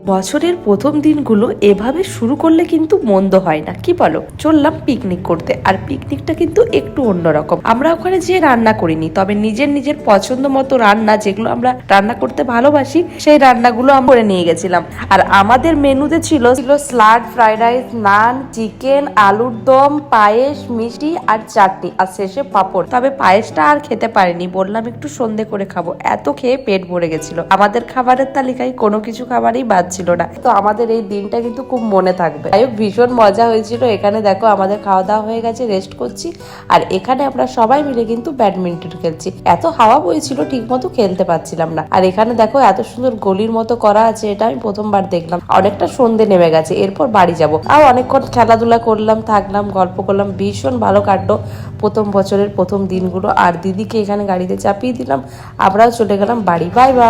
বছরের প্রথম দিনগুলো এভাবে শুরু করলে কিন্তু মন্দ হয় না, কি বলো? চললাম পিকনিক করতে, আর পিকনিকটা কিন্তু একটু অন্যরকম। আমরা ওখানে যে রান্না করিনি, তবে নিজের নিজের পছন্দ মতো রান্না, যেগুলো আমরা রান্না করতে ভালোবাসি, সেই রান্নাগুলো আমরা করে নিয়ে গেছিলাম। আর আমাদের মেনুতে ছিল স্যালাড, ফ্রাইড রাইস, নান, চিকেন, আলুর দম, পায়েস, মিষ্টি আর চাটনি, আর শেষে পাঁপড়। তবে পায়েসটা আর খেতে পারিনি, বললাম একটু সন্ধে করে খাবো। এত খেয়ে পেট ভরে গেছিল। আমাদের খাবারের তালিকায় কোনো কিছু খাবারই বাদ ছিল না। তো আমাদের এই দিনটা কিন্তু খুব মনে থাকবে। যাই হোক, ভীষণ মজা হয়েছিল। এখানে দেখো আমাদের খাওয়া দাওয়া হয়ে গেছে, রেস্ট করছি। আর এখানে আমরা সবাই মিলে কিন্তু ব্যাডমিন্টন খেলছি। এত হাওয়া বইছিল, ঠিক মতো খেলতে পারছিলাম না। আর এখানে দেখো এত সুন্দর গলির মতো করা আছে, এটা আমি প্রথমবার দেখলাম। অনেকটা সন্ধে নেমে গেছে, এরপর বাড়ি যাব। আর অনেকক্ষণ খেলাধুলা করলাম, থাকলাম, গল্প করলাম। ভীষণ ভালো কাটলো প্রথম বছরের প্রথম দিনগুলো। আর দিদিকে এখানে গাড়িতে চাপিয়ে দিলাম, আমরাও চলে গেলাম বাড়ি। Bye bye.